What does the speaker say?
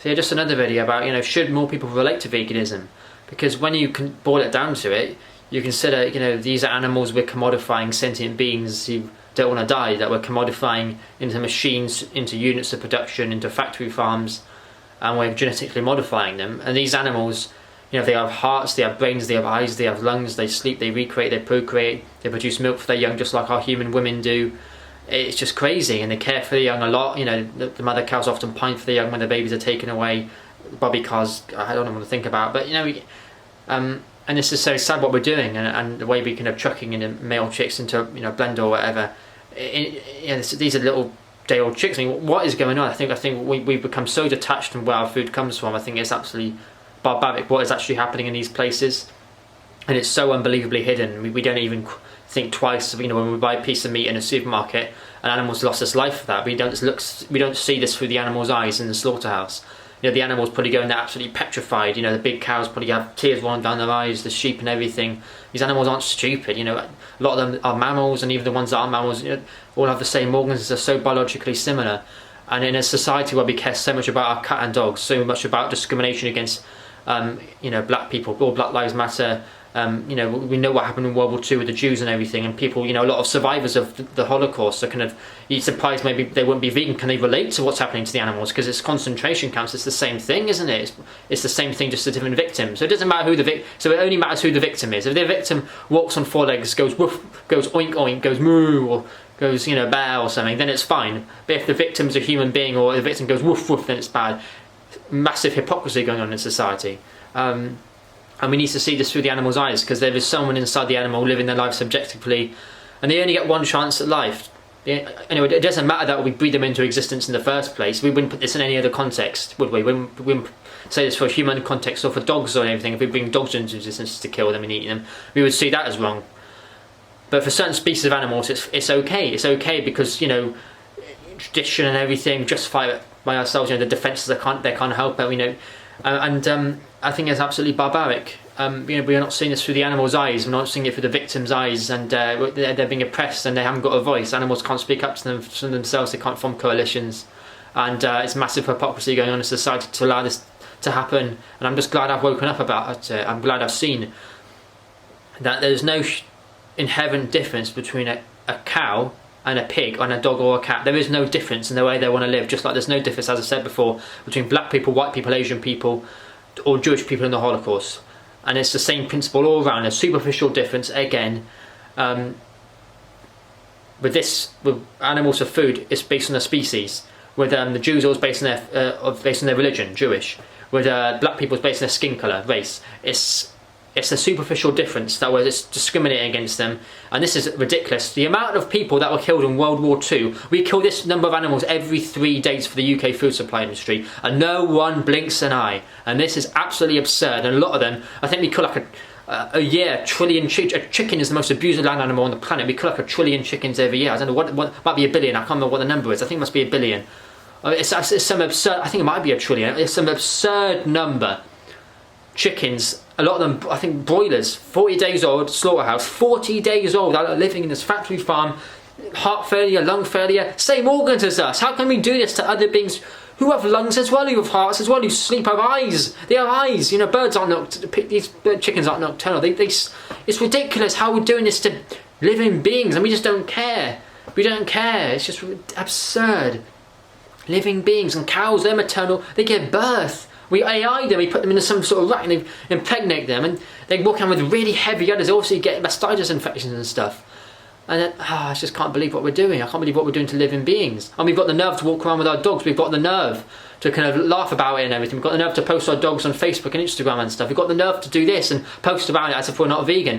So yeah, just another video about, you know, should more people relate to veganism? Because when you can boil it down to it, you consider, you know, these are animals we're commodifying, sentient beings who don't want to die, that we're commodifying into machines, into units of production, into factory farms, and we're genetically modifying them. And these animals, you know, they have hearts, they have brains, they have eyes, they have lungs, they sleep, they recreate, they procreate, they produce milk for their young just like our human women do. It's just crazy, and they care for the young a lot. You know, the mother cows often pine for the young when the babies are taken away. Bobby cars, I don't know what to think about, but you know, and this is so sad what we're doing, and the way we can have chucking in the male chicks into, you know, blender or whatever. You know, these are little day-old chicks. I mean, what is going on? I think we've become so detached from where our food comes from. I think it's absolutely barbaric what is actually happening in these places, and it's so unbelievably hidden. We don't even think twice. You know, when we buy a piece of meat in a supermarket, an animal's lost its life for that. We don't see this through the animal's eyes in the slaughterhouse. You know, the animals probably going there absolutely petrified. You know, the big cows probably have tears rolling down their eyes, the sheep and everything. These animals aren't stupid. You know, a lot of them are mammals, and even the ones that aren't mammals, you know, all have the same organs. They're so biologically similar. And in a society where we care so much about our cat and dogs, so much about discrimination against, you know, black people, all Black Lives Matter. You know, we know what happened in World War II with the Jews and everything, and people, you know, a lot of survivors of the Holocaust are kind of, you're surprised maybe they wouldn't be vegan. Can they relate to what's happening to the animals? Because it's concentration camps, it's the same thing, isn't it? It's the same thing, just a different victim. So it doesn't matter who so it only matters who the victim is. If the victim walks on four legs, goes woof, goes oink oink, goes moo, or goes, you know, bah or something, then it's fine. But if the victim's a human being, or the victim goes woof woof, then it's bad. Massive hypocrisy going on in society. And we need to see this through the animal's eyes, because there is someone inside the animal living their life subjectively, and they only get one chance at life. Anyway, it doesn't matter that we breed them into existence in the first place. We wouldn't put this in any other context, would we? We wouldn't say this for a human context or for dogs or anything. If we bring dogs into existence to kill them and eat them, we would see that as wrong. But for certain species of animals, it's okay. It's okay because, you know, tradition and everything, justify it by ourselves. You know, the defences, they can't help it. You know, I think it's absolutely barbaric. You know, we are not seeing this through the animal's eyes. We're not seeing it through the victim's eyes, and they're being oppressed and they haven't got a voice. Animals can't speak up to themselves. They can't form coalitions, and it's massive hypocrisy going on in society to allow this to happen. And I'm just glad I've woken up about it. I'm glad I've seen that there's no inherent difference between a cow and a pig, and a dog or a cat. There is no difference in the way they want to live, just like there's no difference, as I said before, between black people, white people, Asian people, or Jewish people in the Holocaust. And it's the same principle all around, a superficial difference again. With animals for food, it's based on the species. With the Jews, it was based on their religion, Jewish. With black people, it's based on their skin colour, race. It's a superficial difference that was discriminating against them, and this is ridiculous. The amount of people that were killed in World War II, we kill this number of animals every 3 days for the UK food supply industry, and no one blinks an eye. And this is absolutely absurd. And a lot of them, I think we kill like a year, trillion a chicken is the most abused land animal on the planet. We kill like 1 trillion chickens every year. I don't know what might be 1 billion. I can't remember what the number is. I think it must be 1 billion. It's some absurd. I think it might be 1 trillion. It's some absurd number. Chickens, a lot of them, I think broilers, 40 days old, slaughterhouse, 40 days old, living in this factory farm, heart failure, lung failure, same organs as us. How can we do this to other beings who have lungs as well, who have hearts as well, who sleep, have eyes? They have eyes. You know, birds aren't these chickens aren't nocturnal. It's ridiculous how we're doing this to living beings, and we just don't care. We don't care. It's just absurd. Living beings, and cows, they're maternal. They give birth. We AI them, we put them into some sort of rack and they impregnate them, and they walk around with really heavy udders. They also get mastitis infections and stuff. And then, I just can't believe what we're doing. I can't believe what we're doing to living beings. And we've got the nerve to walk around with our dogs. We've got the nerve to kind of laugh about it and everything. We've got the nerve to post our dogs on Facebook and Instagram and stuff. We've got the nerve to do this and post about it as if we're not vegan.